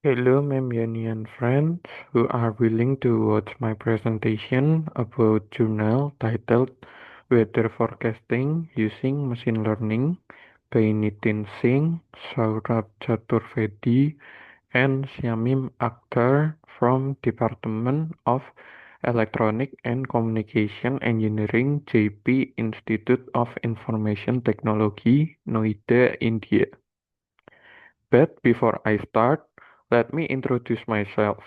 Hello, Memyanian friends who are willing to watch my presentation about journal titled Weather Forecasting Using Machine Learning by Nitin Singh, Saurabh Chaturvedi, and Syamim Akhtar from Department of Electronic and Communication Engineering, JP Institute of Information Technology, Noida, India. But before I start, let me introduce myself.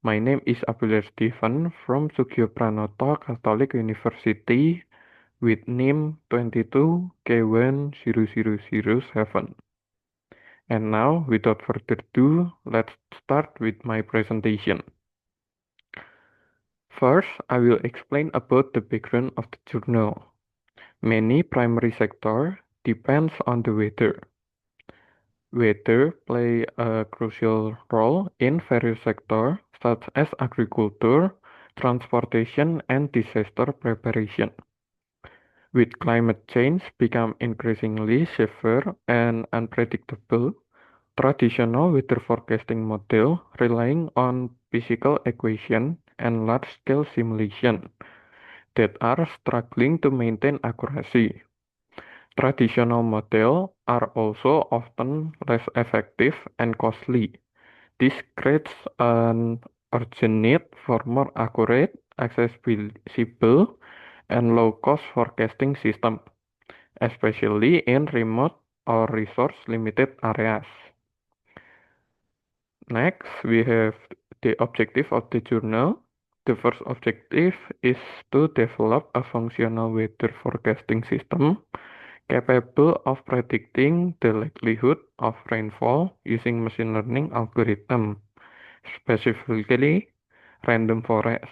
My name is Abdullah Stephen from Sugio Pranoto Catholic University with NIM 22K10007. And now, without further ado, let's start with my presentation. First, I will explain about the background of the journal. Many primary sector depends on the weather. Weather play a crucial role in various sectors such as agriculture, transportation, and disaster preparation. With climate change become increasingly severe and unpredictable, traditional weather forecasting model relying on physical equation and large-scale simulation that are struggling to maintain accuracy. Traditional models are also often less effective and costly. This creates an urgent need for more accurate, accessible, and low-cost forecasting system, especially in remote or resource-limited areas. Next, we have the objective of the journal. The first objective is to develop a functional weather forecasting system capable of predicting the likelihood of rainfall using machine learning algorithm, specifically random forest,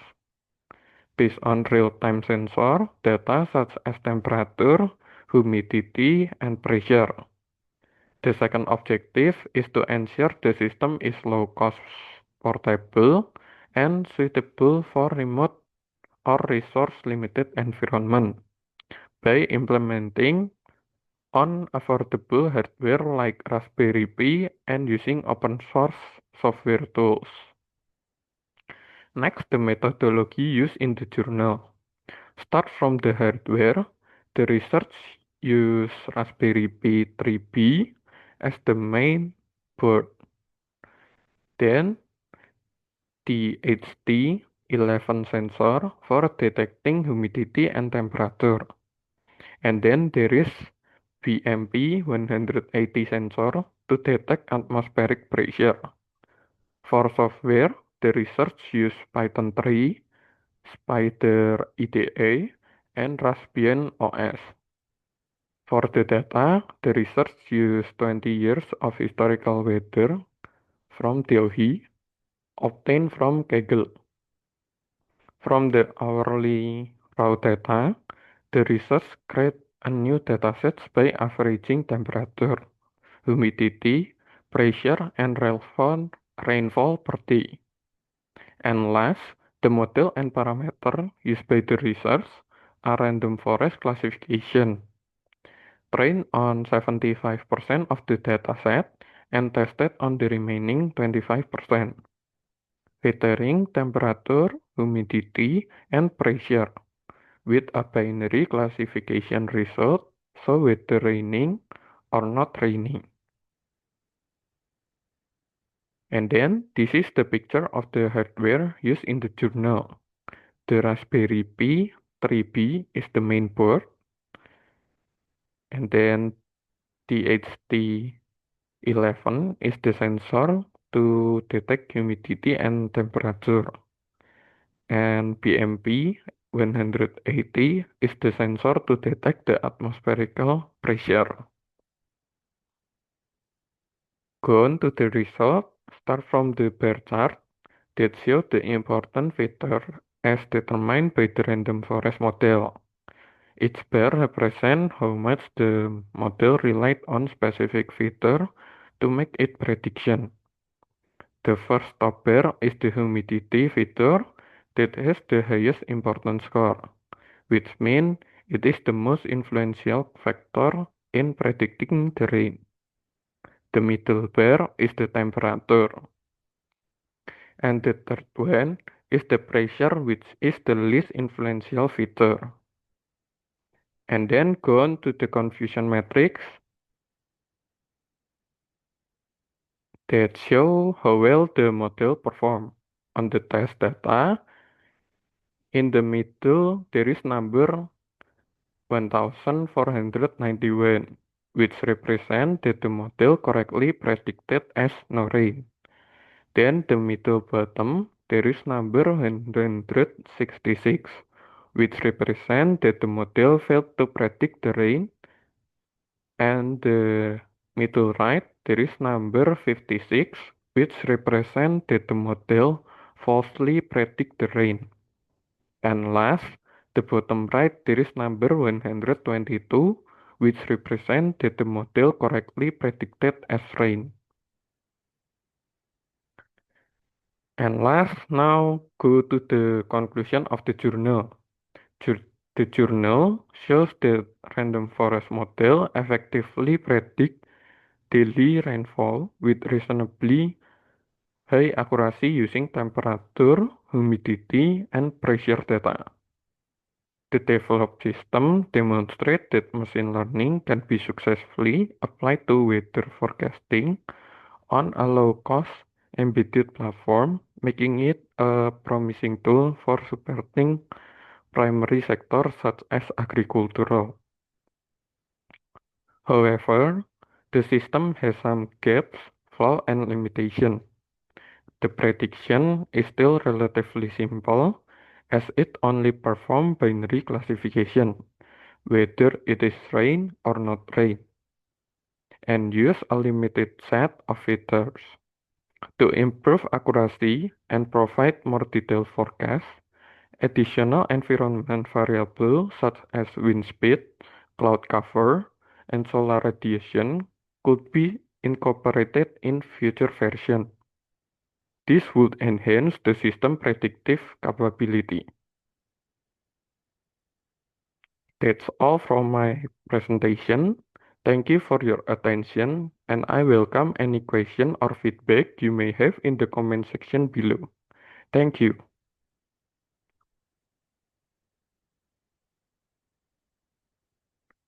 based on real-time sensor data such as temperature, humidity, and pressure. The second objective is to ensure the system is low cost, portable, and suitable for remote or resource limited environment by implementing on affordable hardware like Raspberry Pi and using open source software tools. Next, the methodology used in the journal. Start from the hardware. The research use Raspberry Pi 3B as the main board. Then the HT11 sensor for detecting humidity and temperature. And then there is BMP 180 sensor to detect atmospheric pressure. For software, the research use Python 3, Spider IDE, and Raspbian OS. For the data, the research use 20 years of historical weather from Delhi, obtained from Kaggle. From the hourly raw data, the research create a new dataset by averaging temperature, humidity, pressure, and rainfall per day. And last, the model and parameter used by the research are random forest classification, trained on 75% of the dataset and tested on the remaining 25%, filtering temperature, humidity, and pressure with a binary classification result, so whether raining or not raining. And then this is the picture of the hardware used in the journal. The Raspberry Pi 3B is the main board, and then the HT11 is the sensor to detect humidity and temperature, and BMP 180 is the sensor to detect the atmospheric pressure. Go on to the result, start from the bar chart that show the important feature as determined by the random forest model. Each bar represents how much the model relied on specific feature to make its prediction. The first top bar is the humidity feature that has the highest importance score, which means it is the most influential factor in predicting the rain. The middle bar is the temperature. And the third one is the pressure, which is the least influential feature. And then go on to the confusion matrix that show how well the model perform. On the test data, in the middle there is number 1491, which represent that the model correctly predicted as no rain. Then the middle bottom there is number 166, which represent that the model failed to predict the rain, and the middle right there is number 56, which represent that the model falsely predict the rain. And last, the bottom right there is number 122, which represent that the model correctly predicted as rain. And last, now go to the conclusion of the journal. The journal shows that random forest model effectively predict daily rainfall with reasonably high accuracy using temperature, humidity, and pressure data. The developed system demonstrates that machine learning can be successfully applied to weather forecasting on a low-cost embedded platform, making it a promising tool for supporting primary sectors such as agricultural. However, the system has some gaps, flaws, and limitations. The prediction is still relatively simple, as it only performs binary classification, whether it is rain or not rain, and use a limited set of features. To improve accuracy and provide more detailed forecasts, additional environment variables such as wind speed, cloud cover, and solar radiation could be incorporated in future versions. This would enhance the system predictive capability. That's all from my presentation. Thank you for your attention, and I welcome any question or feedback you may have in the comment section below. Thank you.